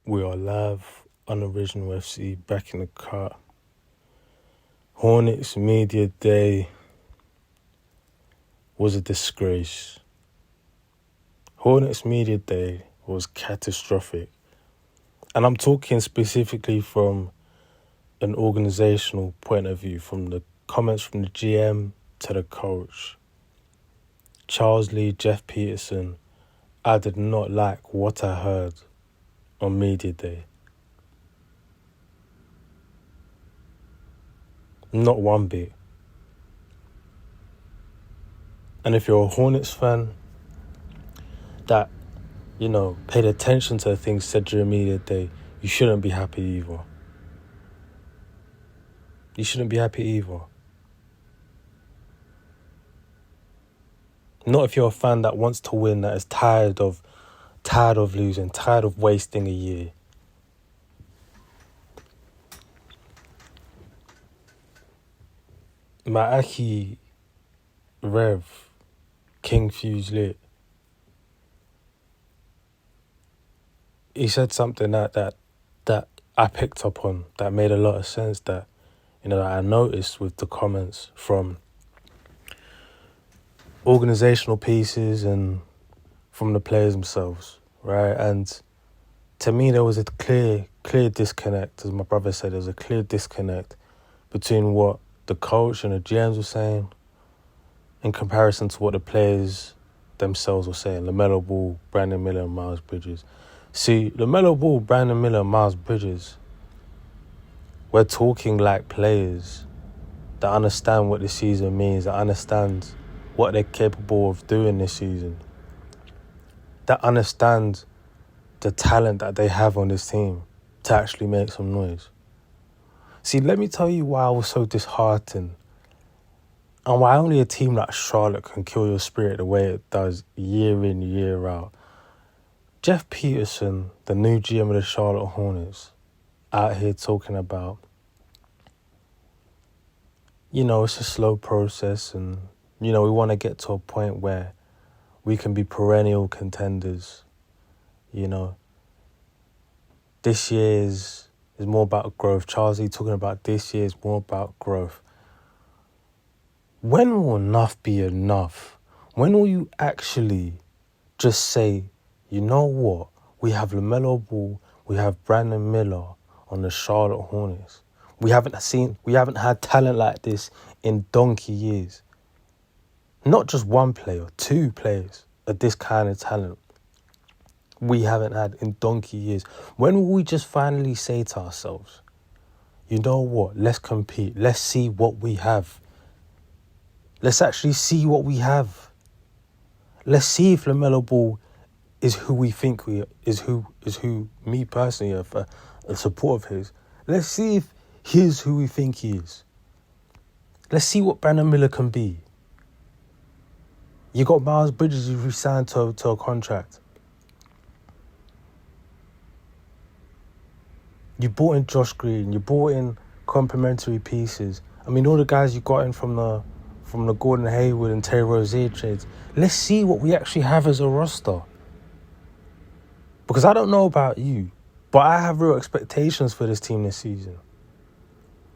We are live on Original FC, back in the car. Hornets Media Day was a disgrace. Hornets Media Day was catastrophic. And I'm talking specifically from an organisational point of view, from the comments from the GM to the coach. Charles Lee, Jeff Peterson, I did not like what I heard on Media Day. Not one bit. And if you're a Hornets fan that, paid attention to the things said during Media Day, you shouldn't be happy either. You shouldn't be happy either. Not if you're a fan that wants to win, that is tired of losing, tired of wasting a year. Maaki Rev, King Fuse Lit, he said something that I picked up on that made a lot of sense, that I noticed with the comments from organisational pieces and from the players themselves, right? And to me, there was a clear disconnect. As my brother said, there was a clear disconnect between what the coach and the GMs were saying in comparison to what the players themselves were saying. LaMelo Ball, Brandon Miller, and Miles Bridges. See, LaMelo Ball, Brandon Miller, and Miles Bridges, we're talking like players that understand what this season means, that understand what they're capable of doing this season, that understand the talent that they have on this team to actually make some noise. See, let me tell you why I was so disheartened and why only a team like Charlotte can kill your spirit the way it does year in, year out. Jeff Peterson, the new GM of the Charlotte Hornets, out here talking about, it's a slow process and, we want to get to a point where we can be perennial contenders. This year is more about growth. Charles Lee talking about this year is more about growth. When will enough be enough? When will you actually just say, you know what? We have LaMelo Ball, we have Brandon Miller on the Charlotte Hornets. We haven't had talent like this in donkey years. Not just one player, two players of this kind of talent we haven't had in donkey years. When will we just finally say to ourselves, you know what, let's compete. Let's see what we have. Let's actually see what we have. Let's see if LaMelo Ball is who we think is who me personally, a support of his. Let's see if he's who we think he is. Let's see what Brandon Miller can be. You got Miles Bridges who re-signed to a contract. You brought in Josh Green. You brought in complementary pieces. I mean, all the guys you got in from the Gordon Hayward and Terry Rozier trades. Let's see what we actually have as a roster. Because I don't know about you, but I have real expectations for this team this season.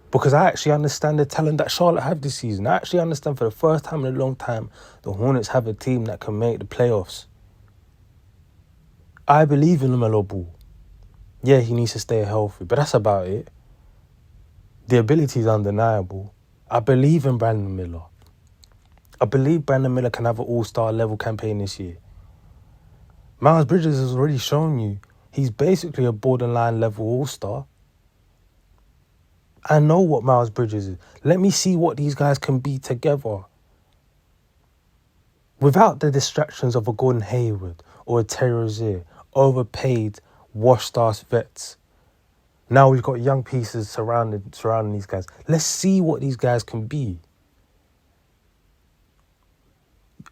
Because I actually understand the talent that Charlotte have this season. I actually understand for the first time in a long time, the Hornets have a team that can make the playoffs. I believe in LaMelo Ball. Yeah, he needs to stay healthy, but that's about it. The ability is undeniable. I believe in Brandon Miller. I believe Brandon Miller can have an all-star level campaign this year. Miles Bridges has already shown you he's basically a borderline level all-star. I know what Miles Bridges is. Let me see what these guys can be together. Without the distractions of a Gordon Hayward or a Terry Rozier, overpaid, washed-ass vets. Now we've got young pieces surrounding these guys. Let's see what these guys can be.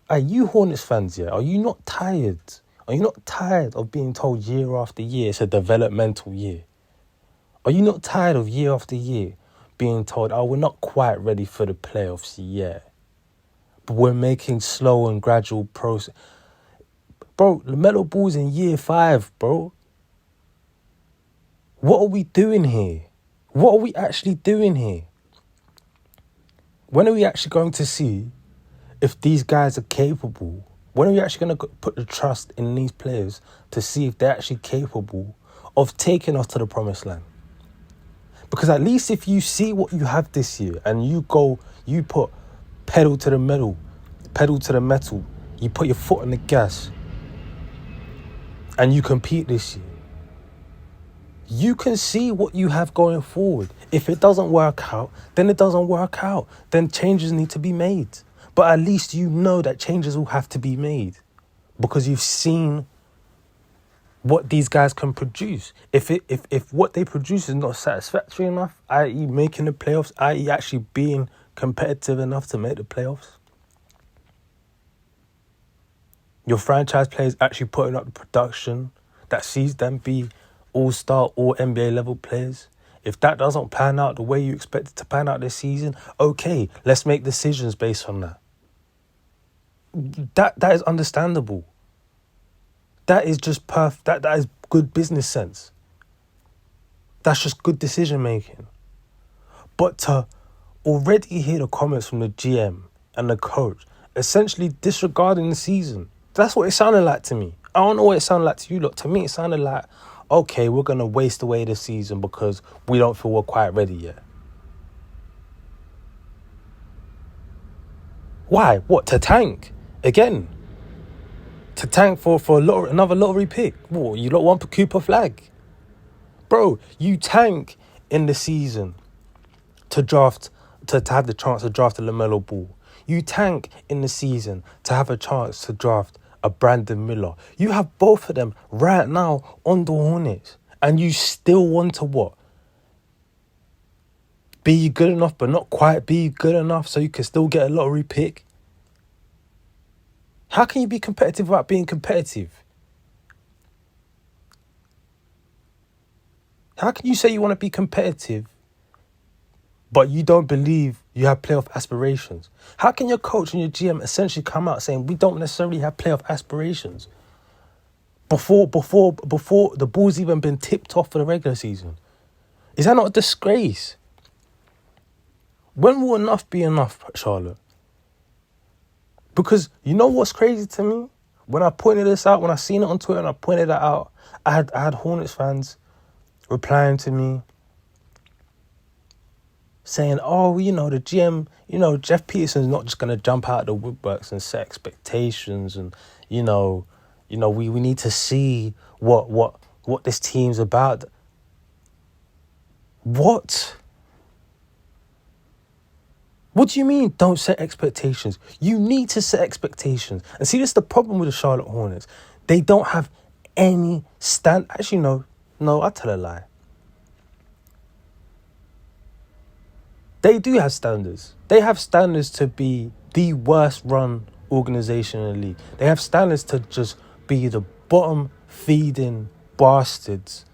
Are you Hornets fans yet? Are you not tired? Are you not tired of being told year after year it's a developmental year? Are you not tired of year after year being told, we're not quite ready for the playoffs yet, but we're making slow and gradual process? Bro, LaMelo Ball's in year 5, bro. What are we doing here? What are we actually doing here? When are we actually going to see if these guys are capable? When are we actually going to put the trust in these players to see if they're actually capable of taking us to the promised land? Because at least if you see what you have this year and you put pedal to the metal, you put your foot on the gas and you compete this year, you can see what you have going forward. If it doesn't work out, then it doesn't work out. Then changes need to be made. But at least you know that changes will have to be made because you've seen what these guys can produce. If what they produce is not satisfactory enough, i.e. making the playoffs, i.e. actually being competitive enough to make the playoffs, your franchise players actually putting up the production that sees them be all-star, all NBA level players. If that doesn't pan out the way you expect it to pan out this season, okay, let's make decisions based on that. That is understandable. That is just perfect. That is good business sense. That's just good decision making. But to already hear the comments from the GM and the coach essentially disregarding the season, that's what it sounded like to me. I don't know what it sounded like to you lot. To me, it sounded like, okay, we're going to waste away this season because we don't feel we're quite ready yet. Why? What? To tank? Again? To tank for another lottery pick? What? You lot want a Cooper flag? Bro, you tank in the season to have the chance to draft a LaMelo Ball. You tank in the season to have a chance to draft a Brandon Miller. You have both of them right now on the Hornets. And you still want to what? Be good enough but not quite be good enough so you can still get a lottery pick? How can you be competitive without being competitive? How can you say you want to be competitive but you don't believe you have playoff aspirations? How can your coach and your GM essentially come out saying we don't necessarily have playoff aspirations before the ball's even been tipped off for the regular season? Is that not a disgrace? When will enough be enough, Charlotte? Because you know what's crazy to me? When I pointed this out, when I seen it on Twitter and I pointed that out, I had Hornets fans replying to me saying, oh, the GM, Jeff Peterson's not just going to jump out of the woodworks and set expectations and, we need to see what this team's about. What? What do you mean don't set expectations? You need to set expectations. And see, this is the problem with the Charlotte Hornets. They don't have any Actually, no, I tell a lie. They do have standards. They have standards to be the worst run organization in the league. They have standards to just be the bottom feeding bastards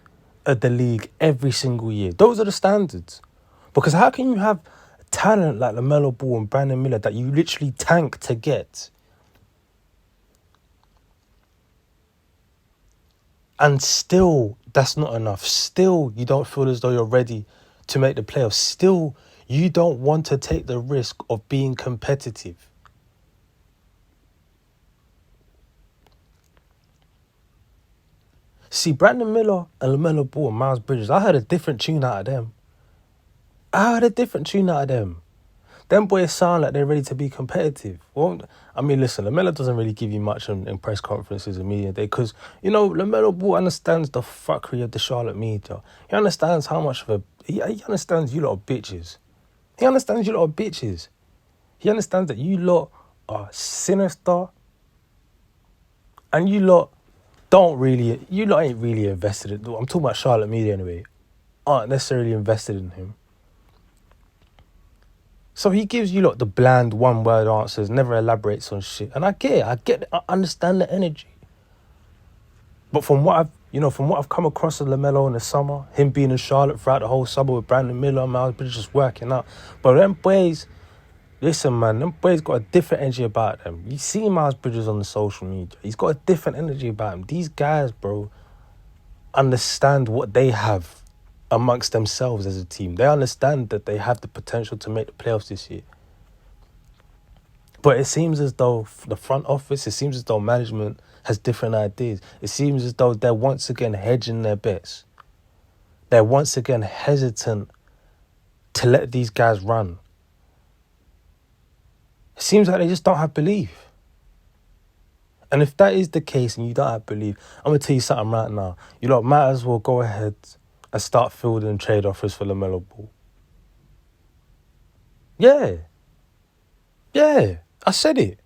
of the league every single year. Those are the standards. Because how can you have talent like LaMelo Ball and Brandon Miller that you literally tank to get, and still that's not enough? Still you don't feel as though you're ready to make the playoffs. Still you don't want to take the risk of being competitive. See, Brandon Miller and LaMelo Ball and Miles Bridges, I heard a different tune out of them. Them boys sound like they're ready to be competitive. Well, I mean, listen, LaMelo doesn't really give you much in press conferences and media day because, LaMelo Ball understands the fuckery of the Charlotte media. He understands how much of he understands you lot are bitches. He understands that you lot are sinister and you lot ain't really invested in, I'm talking about Charlotte media anyway, aren't necessarily invested in him. So he gives you the bland one-word answers, never elaborates on shit. And I get it, I understand the energy. But from what I've come across of LaMelo in the summer, him being in Charlotte throughout the whole summer with Brandon Miller and Miles Bridges just working out. But them boys, listen, man, them boys got a different energy about them. You see Miles Bridges on the social media. He's got a different energy about him. These guys, bro, understand what they have amongst themselves as a team. They understand that they have the potential to make the playoffs this year. But it seems as though the front office, it seems as though management has different ideas. It seems as though they're once again hedging their bets. They're once again hesitant to let these guys run. It seems like they just don't have belief. And if that is the case and you don't have belief, I'm going to tell you something right now. You lot might as well go ahead and start fielding trade offers for LaMelo Ball. Yeah, I said it.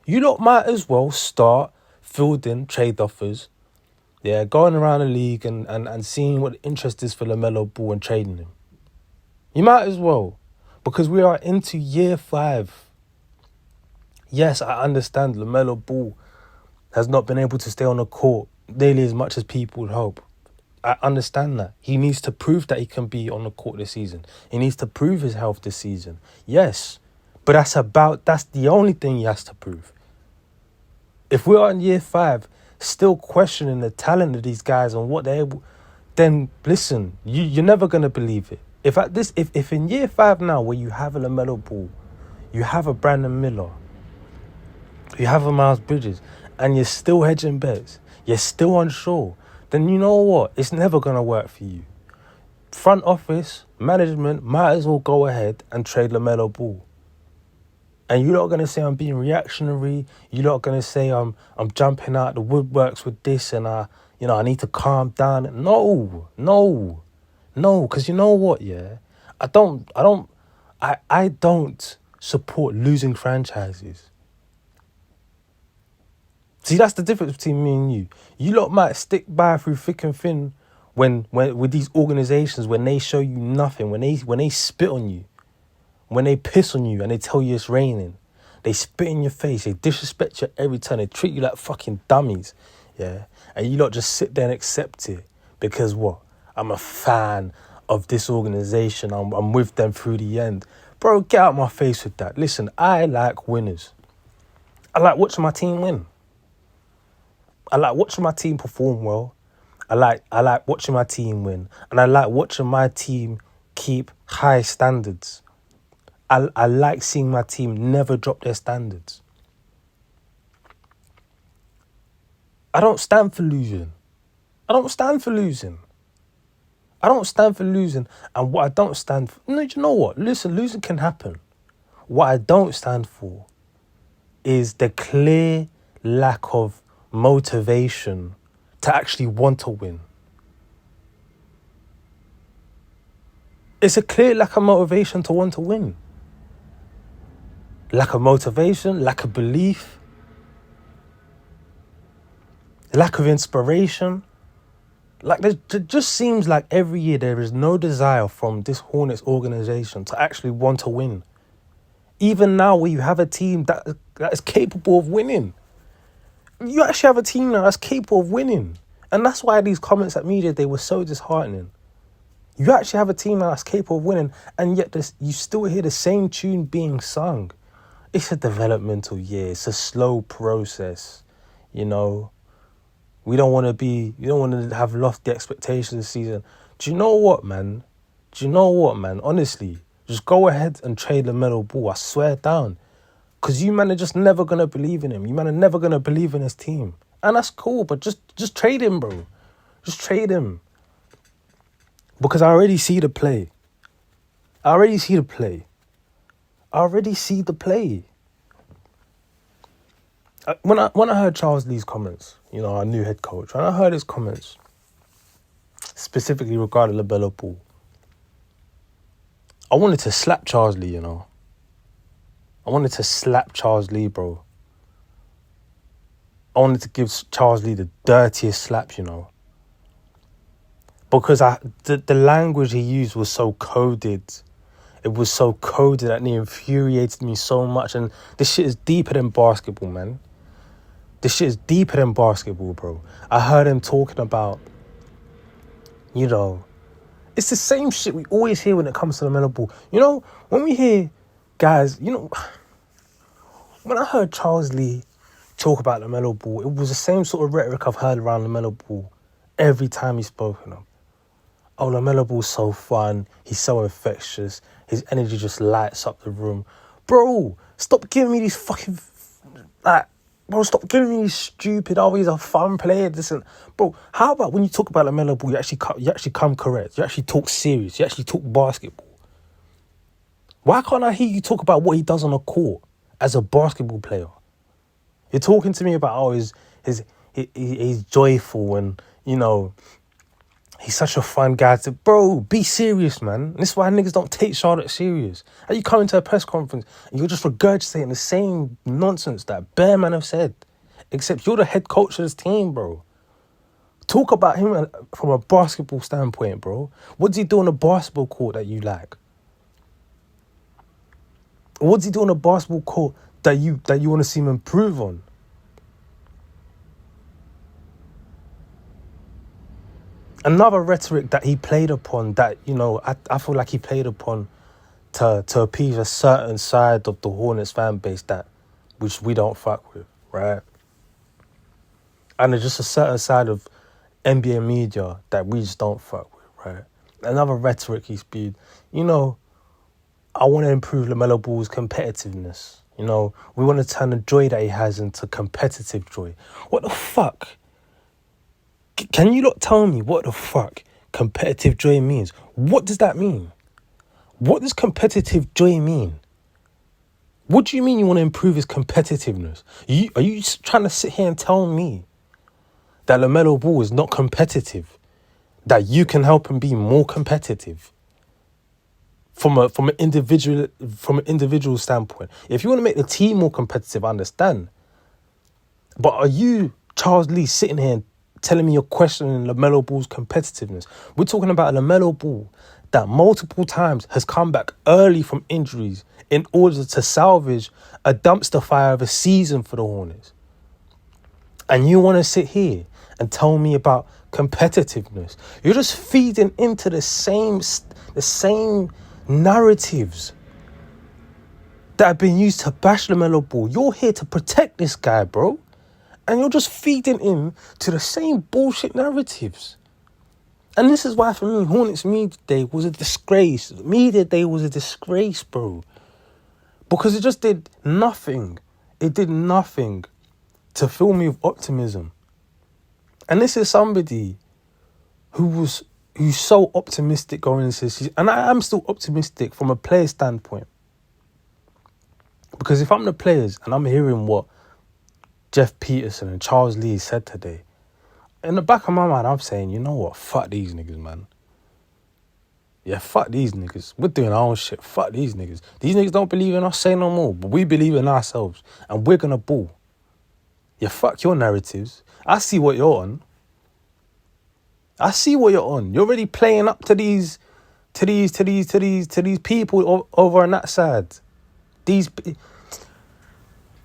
You lot might as well start fielding trade offers. Yeah, going around the league and seeing what the interest is for LaMelo Ball and trading him. You might as well, because we are into year 5. Yes, I understand LaMelo Ball has not been able to stay on the court nearly as much as people would hope. I understand that. He needs to prove that he can be on the court this season. He needs to prove his health this season. Yes, but that's the only thing he has to prove. If we are in year 5, still questioning the talent of these guys and what they're able, then listen, you're never going to believe it. If in year 5 now, where you have a LaMelo Ball, you have a Brandon Miller, you have a Miles Bridges, and you're still hedging bets, you're still unsure, then you know what? It's never going to work for you. Front office, management might as well go ahead and trade LaMelo Ball. And you're not going to say I'm being reactionary. You're not going to say I'm jumping out the woodworks with this and I need to calm down. No, because you know what, yeah? I don't support losing franchises. See, that's the difference between me and you. You lot might stick by through thick and thin when with these organizations, when they show you nothing, when they spit on you, when they piss on you and they tell you it's raining, they spit in your face, they disrespect you every time, they treat you like fucking dummies, yeah? And you lot just sit there and accept it because what? I'm a fan of this organization, I'm with them through the end. Bro, get out my face with that. Listen, I like winners. I like watching my team win. I like watching my team perform well. I like watching my team win. And I like watching my team keep high standards. I like seeing my team never drop their standards. I don't stand for losing. And what I don't stand for... No, you know what? Listen, losing can happen. What I don't stand for is the clear lack of motivation to actually want to win. It's a clear lack of motivation to want to win. Lack of motivation, lack of belief, lack of inspiration. Like, it just seems like every year there is no desire from this Hornets organization to actually want to win. Even now, where you have a team that is capable of winning. You actually have a team now that's capable of winning. And that's why these comments at media, they were so disheartening. You actually have a team now that's capable of winning, and yet you still hear the same tune being sung. It's a developmental year. It's a slow process, you know. We don't want to have lofty expectations this season. Do you know what, man? Honestly, just go ahead and trade LaMelo Ball. I swear down. Because you, man, are just never going to believe in him. You, man, are never going to believe in his team. And that's cool, but just trade him, bro. Just trade him. Because I already see the play. When I heard Charles Lee's comments, you know, our new head coach, when I heard his comments, specifically regarding LaMelo Ball, I wanted to slap Charles Lee, you know. I wanted to slap Charles Lee, bro. I wanted to give Charles Lee the dirtiest slap, you know. Because the language he used was so coded. It was so coded that it infuriated me so much. And this shit is deeper than basketball, man. Bro. I heard him talking about, you know, it's the same shit we always hear when it comes to the LaMelo Ball. You know, when we hear guys, you know, when I heard Charles Lee talk about LaMelo Ball, it was the same sort of rhetoric I've heard around LaMelo Ball every time he's spoken of. oh, LaMelo Ball's so fun. He's so infectious. His energy just lights up the room. Bro, stop giving me these fucking, stop giving me these stupid, oh, he's a fun player, this and... Bro, how about when you talk about LaMelo Ball, you actually come correct. You actually talk serious. You actually talk basketball. Why can't I hear you talk about what he does on the court as a basketball player? You're talking to me about, oh, he's joyful and, you know, he's such a fun guy. Bro, be serious, man. This is why niggas don't take Charlotte serious. How you come into a press conference and you're just regurgitating the same nonsense that bare man have said, except you're the head coach of this team, bro. Talk about him from a basketball standpoint, bro. What does he do on the basketball court that you like? What does he do on the basketball court that you want to see him improve on? Another rhetoric that he played upon that, you know, I feel like he played upon to appease a certain side of the Hornets fan base which we don't fuck with, right? And there's just a certain side of NBA media that we just don't fuck with, right? Another rhetoric he spewed, you know, I want to improve LaMelo Ball's competitiveness. You know, we want to turn the joy that he has into competitive joy. What the fuck? Can you not tell me what the fuck competitive joy means? What does that mean? What does competitive joy mean? What do you mean you want to improve his competitiveness? Are you trying to sit here and tell me that LaMelo Ball is not competitive? That you can help him be more competitive? From an individual standpoint. If you want to make the team more competitive, I understand. But are you, Charles Lee, sitting here telling me you're questioning LaMelo Ball's competitiveness? We're talking about a LaMelo Ball that multiple times has come back early from injuries in order to salvage a dumpster fire of a season for the Hornets. And you want to sit here and tell me about competitiveness? You're just feeding into the same narratives that have been used to bash LaMelo Ball. You're here to protect this guy, bro. And you're just feeding in to the same bullshit narratives. And this is why, for me, Hornets Media Day was a disgrace. Media Day was a disgrace, bro. Because it just did nothing. It did nothing to fill me with optimism. And this is somebody who's so optimistic going into this season. And I am still optimistic from a player standpoint. Because if I'm the players and I'm hearing what Jeff Peterson and Charles Lee said today, in the back of my mind, I'm saying, you know what? Fuck these niggas, man. Yeah, fuck these niggas. We're doing our own shit. Fuck these niggas. These niggas don't believe in us, say no more. But we believe in ourselves. And we're going to ball. Yeah, fuck your narratives. I see what you're on. I see what you're on. You're already playing up to these people over on that side.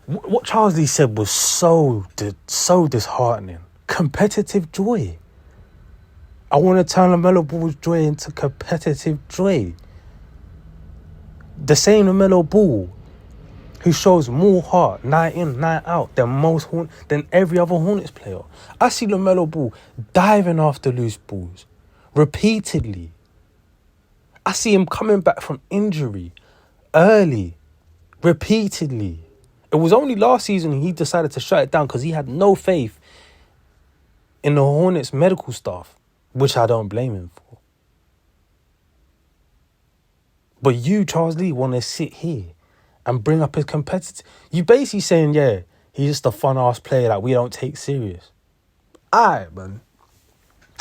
What Charles Lee said was so disheartening. Competitive joy. I want to turn LaMelo Ball's joy into competitive joy. The same LaMelo Ball who shows more heart night in, night out than every other Hornets player. I see LaMelo Ball diving after loose balls repeatedly. I see him coming back from injury early, repeatedly. It was only last season he decided to shut it down because he had no faith in the Hornets medical staff, which I don't blame him for. But you, Charles Lee, want to sit here and bring up his competitor. You basically saying, yeah, he's just a fun-ass player that we don't take serious. Alright, man.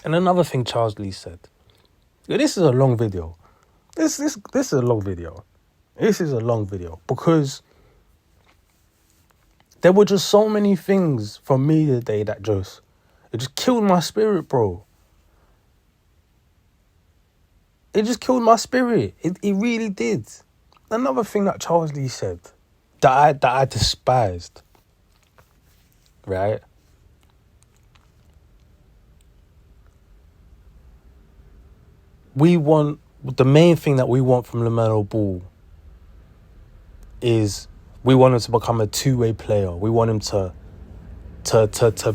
And another thing Charles Lee said. Yeah, this is a long video. This is a long video. This is a long video because there were just so many things from me today that it just killed my spirit, bro. It just killed my spirit. It really did. Another thing that Charles Lee said that I despised, right? The main thing that we want from LaMelo Ball is we want him to become a two-way player. We want him to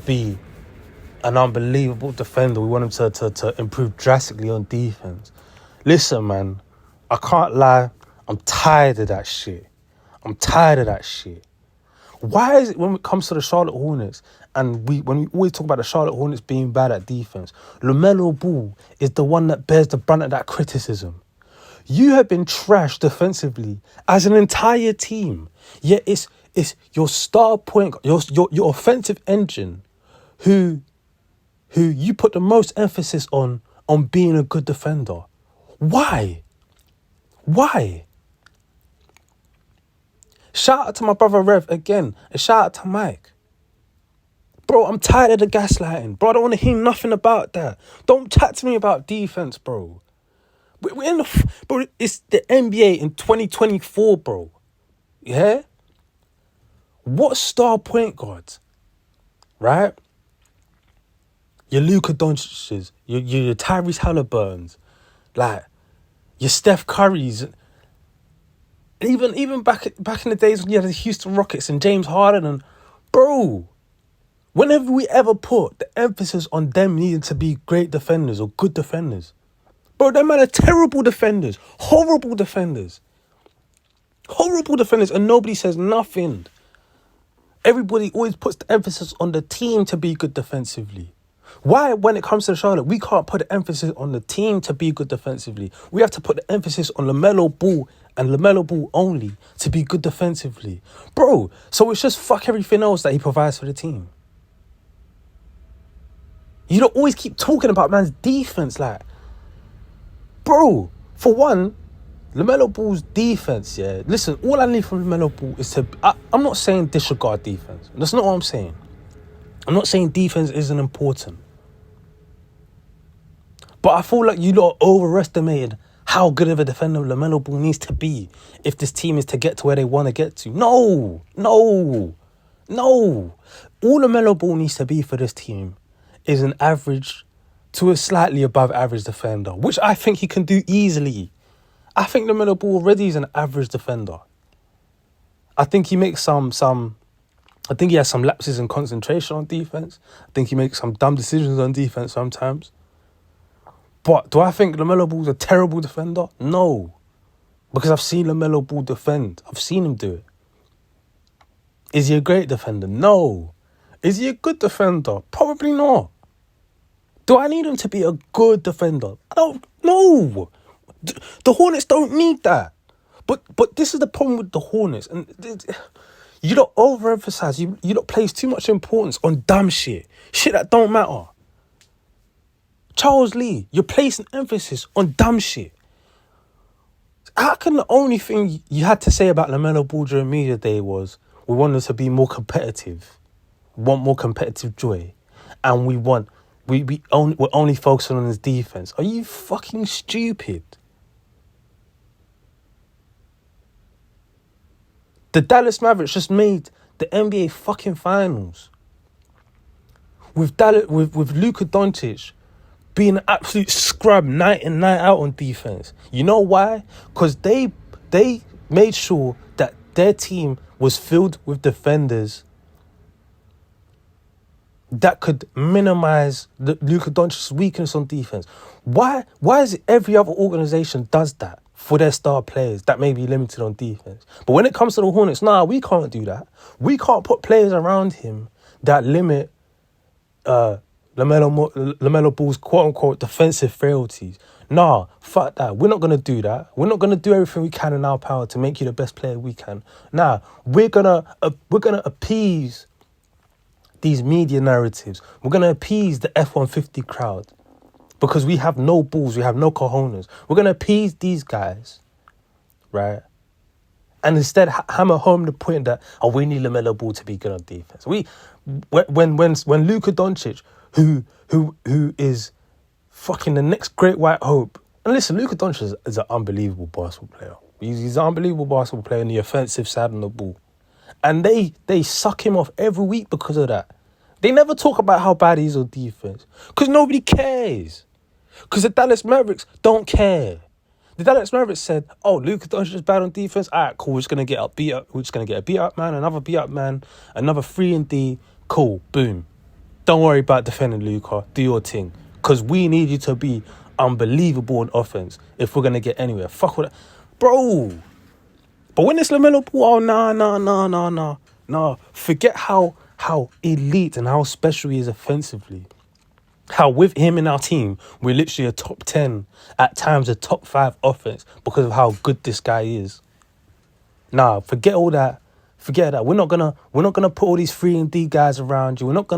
be an unbelievable defender. We want him to improve drastically on defense. Listen, man, I can't lie. I'm tired of that shit. Why is it when it comes to the Charlotte Hornets, and when we always talk about the Charlotte Hornets being bad at defense, LaMelo Ball is the one that bears the brunt of that criticism? You have been trashed defensively as an entire team. Yet it's your star point, your offensive engine, who you put the most emphasis on being a good defender. Why? Shout out to my brother Rev again, and shout out to Mike. Bro, I'm tired of the gaslighting. Bro, I don't want to hear nothing about that. Don't chat to me about defense, bro. We're in bro, it's the NBA in 2024, bro. Yeah? What star point guard, right? Your Luka Doncic's, your Tyrese Halliburton's, like your Steph Curry's. Even back in the days when you had the Houston Rockets and James Harden, and bro, whenever we ever put the emphasis on them needing to be great defenders or good defenders, bro, them man are terrible defenders, horrible defenders, and nobody says nothing. Everybody always puts the emphasis on the team to be good defensively. Why, when it comes to Charlotte, we can't put the emphasis on the team to be good defensively? We have to put the emphasis on LaMelo Ball and LaMelo Ball only to be good defensively. Bro, so it's just fuck everything else that he provides for the team. You don't always keep talking about man's defense, like, bro, for one, LaMelo Ball's defense, yeah. Listen, all I need from LaMelo Ball is to... I'm not saying disregard defense. That's not what I'm saying. I'm not saying defense isn't important. But I feel like you lot overestimated how good of a defender LaMelo Ball needs to be if this team is to get to where they want to get to. No. All LaMelo Ball needs to be for this team is an average to a slightly above average defender, which I think he can do easily. I think LaMelo Ball already is an average defender. I think he makes I think he has some lapses in concentration on defense. I think he makes some dumb decisions on defense sometimes. But do I think LaMelo Ball's a terrible defender? No. Because I've seen LaMelo Ball defend. I've seen him do it. Is he a great defender? No. Is he a good defender? Probably not. Do I need him to be a good defender? I don't know. The Hornets don't need that. But this is the problem with the Hornets. And you don't overemphasize. You don't place too much importance on dumb shit. Shit that don't matter. Charles Lee, you're placing emphasis on dumb shit. How can the only thing you had to say about LaMelo Ball during media day was we wanted to be more competitive, want more competitive joy, and we're only focusing on his defense? Are you fucking stupid? The Dallas Mavericks just made the NBA fucking finals with Luka Doncic being an absolute scrub night in, night out on defense. You know why? Because they made sure that their team was filled with defenders that could minimize Luka Doncic's weakness on defense. Why is it every other organization does that for their star players that may be limited on defense? But when it comes to the Hornets, we can't do that. We can't put players around him that limit LaMelo Ball's quote-unquote defensive frailties. Fuck that. We're not going to do that. We're not going to do everything we can in our power to make you the best player we can. We're gonna appease these media narratives. We're going to appease the F-150 crowd because we have no balls, we have no cojones. We're going to appease these guys, right? And instead hammer home the point that, we need LaMelo Ball to be good on defense. When Luka Doncic, who is fucking the next great white hope. And listen, Luka Doncic is an unbelievable basketball player. He's an unbelievable basketball player on the offensive side of the ball. And they suck him off every week because of that. They never talk about how bad he is on defense. Because nobody cares. Because the Dallas Mavericks don't care. The Dallas Mavericks said, Luka Doncic is bad on defense. All right, cool. We're just going to get a beat up man, another beat up man, another 3-and-D. Cool. Boom. don't worry about defending, Luka. Do your thing. Because we need you to be unbelievable on offense if we're going to get anywhere. Fuck with that. Bro. But when it's LaMelo Ball, nah. Forget how elite and how special he is offensively. How with him in our team, we're literally a top 10, at times a top 5 offense because of how good this guy is. Nah, forget all that. Forget that. We're not gonna put all these 3-and-D guys around you. We're not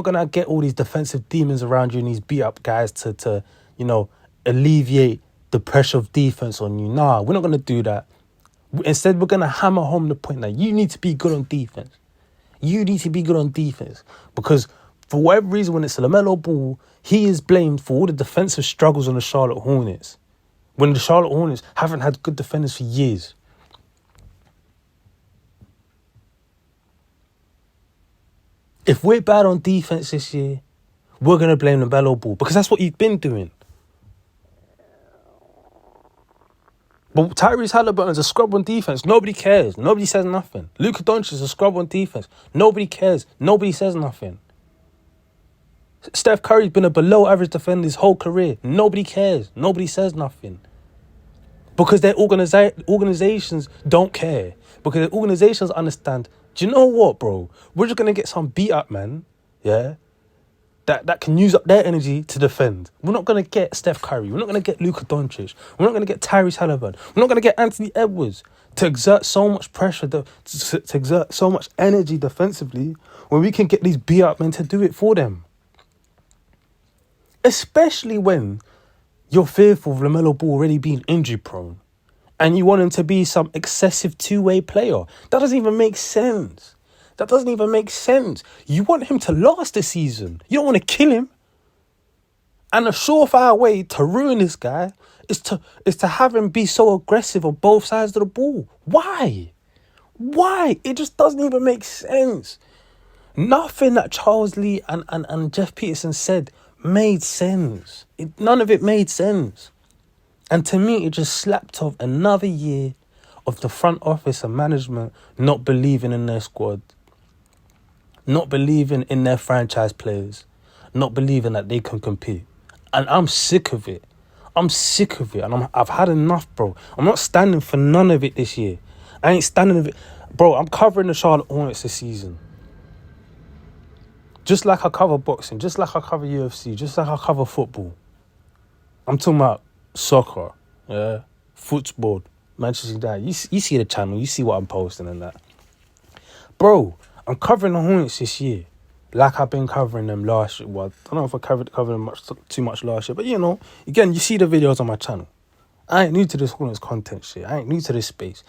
gonna get all these defensive demons around you and these beat up guys to alleviate the pressure of defense on you. Nah, we're not gonna do that. Instead, we're gonna hammer home the point that you need to be good on defense. You need to be good on defense because for whatever reason, when it's LaMelo Ball, he is blamed for all the defensive struggles on the Charlotte Hornets. When the Charlotte Hornets haven't had good defenders for years. If we're bad on defense this year, we're going to blame LaMelo Ball because that's what you've been doing. But Tyrese Halliburton's a scrub on defense. Nobody cares. Nobody says nothing. Luka Doncic is a scrub on defense. Nobody cares. Nobody says nothing. Steph Curry's been a below average defender his whole career. Nobody cares. Nobody says nothing. Because their organizations don't care. Because their organizations understand, do you know what, bro? We're just going to get some beat up man, yeah, that can use up their energy to defend. We're not going to get Steph Curry. We're not going to get Luka Doncic. We're not going to get Tyrese Halliburton. We're not going to get Anthony Edwards to exert so much pressure, to exert so much energy defensively when we can get these beat up men to do it for them. Especially when you're fearful of LaMelo Ball already being injury prone and you want him to be some excessive two-way player. That doesn't even make sense. You want him to last the season. You don't want to kill him. And a surefire way to ruin this guy is to have him be so aggressive on both sides of the ball. Why? It just doesn't even make sense. Nothing that Charles Lee and Jeff Peterson said made sense. None of it made sense. And to me, it just slapped off another year of the front office and management not believing in their squad, not believing in their franchise players, not believing that they can compete. And I'm sick of it. And I've had enough, bro. I'm not standing for none of it this year. I ain't standing for it. Bro, I'm covering the Charlotte Hornets this season. Just like I cover boxing, just like I cover UFC, just like I cover football. I'm talking about soccer, yeah, football, Manchester United. You see the channel, you see what I'm posting and that. Bro, I'm covering the Hornets this year like I've been covering them last year. Well, I don't know if I covered them too much last year, but again, you see the videos on my channel. I ain't new to this Hornets content shit. I ain't new to this space.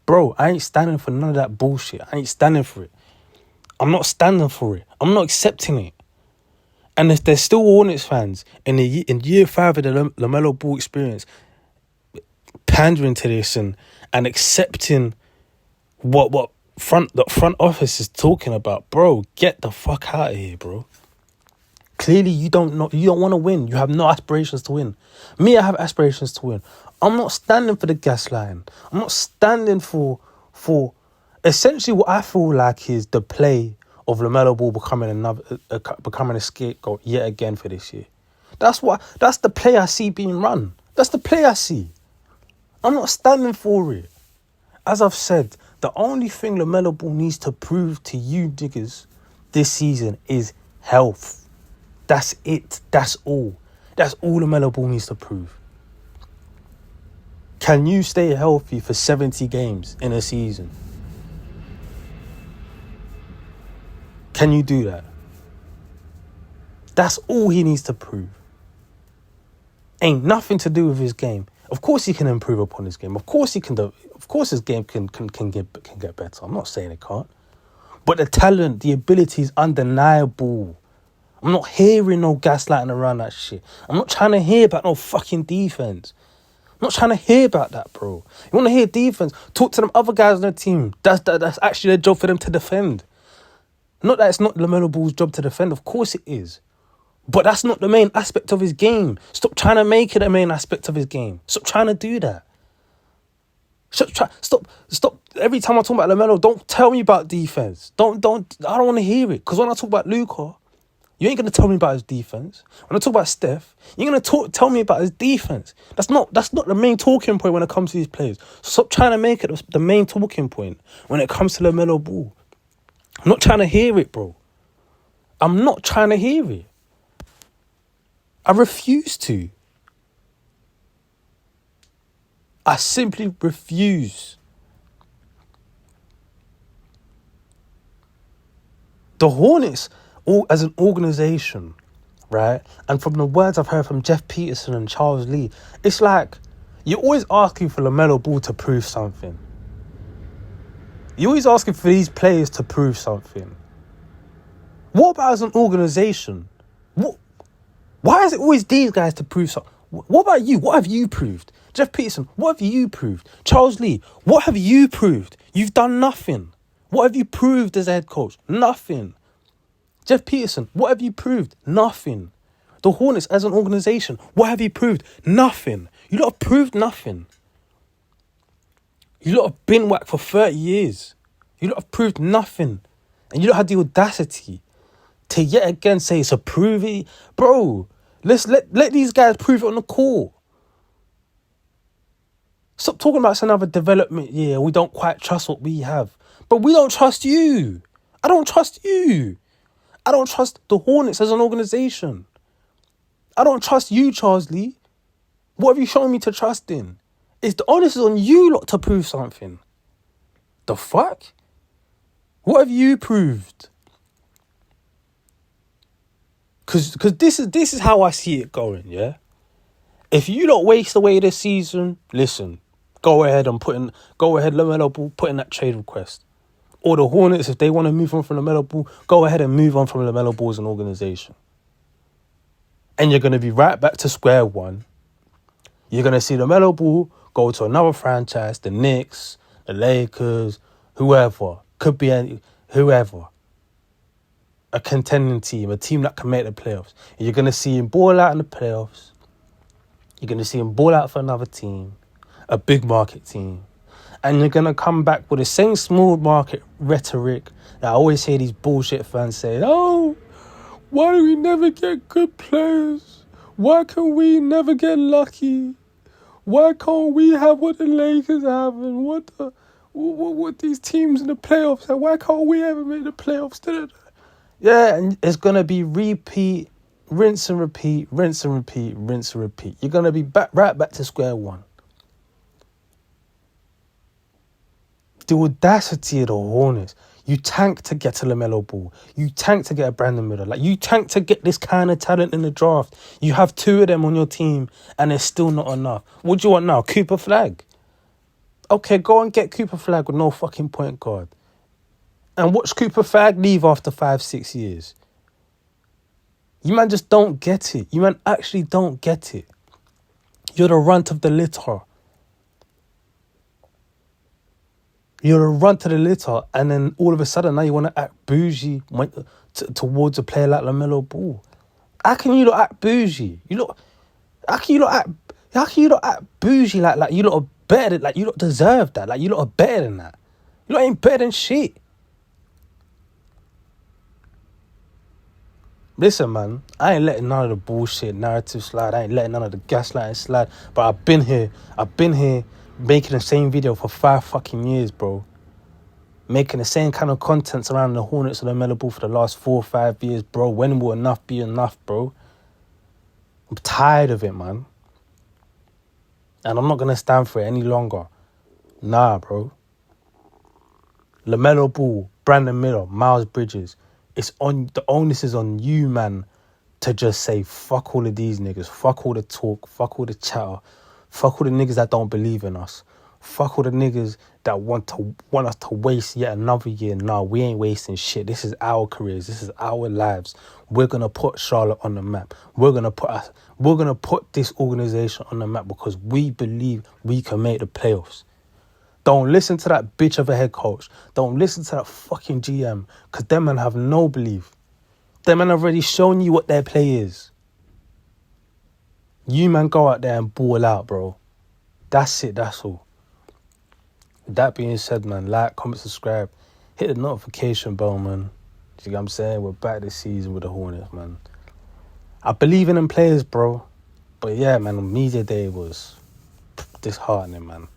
Bro, I ain't standing for none of that bullshit. I ain't standing for it. I'm not standing for it. I'm not accepting it. And if there's still Hornets fans in year 5 of the LaMelo Ball experience pandering to this and accepting what the front office is talking about, bro, get the fuck out of here, bro. Clearly you don't want to win. You have no aspirations to win. Me, I have aspirations to win. I'm not standing for the gaslighting. I'm not standing for essentially what I feel like is the play of LaMelo Ball becoming a scapegoat yet again for this year. That's the play I see being run. That's the play I see. I'm not standing for it. As I've said, the only thing LaMelo Ball needs to prove to you niggas this season is health. That's it. That's all. That's all LaMelo Ball needs to prove. Can you stay healthy for 70 games in a season? Can you do that? That's all he needs to prove. Ain't nothing to do with his game. Of course he can improve upon his game. Of course he can do. Of course his game can get better. I'm not saying it can't. But the talent, the ability is undeniable. I'm not hearing no gaslighting around that shit. I'm not trying to hear about no fucking defense. I'm not trying to hear about that, bro. You want to hear defense? Talk to them other guys on the team. That's actually their job for them to defend. Not that it's not LaMelo Ball's job to defend. Of course it is. But that's not the main aspect of his game. Stop trying to make it a main aspect of his game. Stop trying to do that. Stop. Every time I talk about LaMelo, don't tell me about defense. I don't want to hear it. Because when I talk about Luka, You ain't going to tell me about his defense. When I talk about Steph, you're going to tell me about his defense. That's not the main talking point when it comes to these players. Stop trying to make it the main talking point when it comes to LaMelo Ball. I'm not trying to hear it, bro. I'm not trying to hear it. I refuse to. I simply refuse. The Hornets, as an organisation, right? And from the words I've heard from Jeff Peterson and Charles Lee, it's like you're always asking for LaMelo Ball to prove something. You're always asking for these players to prove something. What about as an organisation? Why is it always these guys to prove something? What about you? What have you proved? Jeff Peterson, what have you proved? Charles Lee, what have you proved? You've done nothing. What have you proved as a head coach? Nothing. Jeff Peterson, what have you proved? Nothing. The Hornets as an organisation, what have you proved? Nothing. You lot have proved nothing. You lot have been whacked for 30 years. You lot have proved nothing. And you lot had the audacity to yet again say it's a proving. Bro, let these guys prove it on the court. Stop talking about it's another development year. We don't quite trust what we have. But we don't trust you. I don't trust you. I don't trust the Hornets as an organisation. I don't trust you, Charles Lee. What have you shown me to trust in? The onus is on you lot to prove something. The fuck? What have you proved? Because this is how I see it going, yeah? If you lot waste away this season, listen, go ahead, LaMelo Ball, put in that trade request. Or the Hornets, if they want to move on from LaMelo Ball, go ahead and move on from LaMelo Ball as an organisation. And you're going to be right back to square one. You're going to see LaMelo Ball go to another franchise, the Knicks, the Lakers, whoever. Could be whoever. A contending team, a team that can make the playoffs. And you're going to see him ball out in the playoffs. You're going to see him ball out for another team, a big market team. And you're going to come back with the same small market rhetoric that I always hear these bullshit fans say, oh, why do we never get good players? Why can we never get lucky? Why can't we have what the Lakers have and what these teams in the playoffs have? Why can't we ever make the playoffs? Yeah, and it's going to be repeat, rinse and repeat, rinse and repeat, rinse and repeat. You're going to be right back to square one. The audacity of the Hornets. You tank to get to LaMelo Ball. You tank to get a Brandon Miller. Like, you tank to get this kind of talent in the draft. You have two of them on your team and it's still not enough. What do you want now? Cooper Flagg? Okay, go and get Cooper Flagg with no fucking point guard. And watch Cooper Flagg leave after 5-6 years. You man just don't get it. You man actually don't get it. You're the runt of the litter. You're the runt of the litter, and then all of a sudden now you want to act bougie towards a player like LaMelo Ball. How can you not act bougie? How can you not act bougie like you lot are better than, like you lot deserve that, like you lot are better than that. You lot ain't better than shit. Listen, man, I ain't letting none of the bullshit narrative slide. I ain't letting none of the gaslighting slide. But I've been here making the same video for 5 fucking years, bro. Making the same kind of content around the Hornets and the LaMelo Ball for the last 4 or 5 years, bro. When will enough be enough, bro? I'm tired of it, man. And I'm not going to stand for it any longer. Nah, bro. LaMelo Ball, Brandon Miller, Miles Bridges. The onus is on you, man, to just say, fuck all of these niggas. Fuck all the talk. Fuck all the chatter. Fuck all the niggas that don't believe in us. Fuck all the niggas that want us to waste yet another year. No, we ain't wasting shit. This is our careers. This is our lives. We're gonna put Charlotte on the map. We're gonna put this organization on the map because we believe we can make the playoffs. Don't listen to that bitch of a head coach. Don't listen to that fucking GM because them men have no belief. Them men have already shown you what their play is. You man go out there and ball out, bro. That's it, that's all. With that being said, man, like, comment, subscribe. Hit the notification bell, man. you get what I'm saying? We're back this season with the Hornets, man. I believe in them players, bro. But yeah, man, media day was disheartening, man.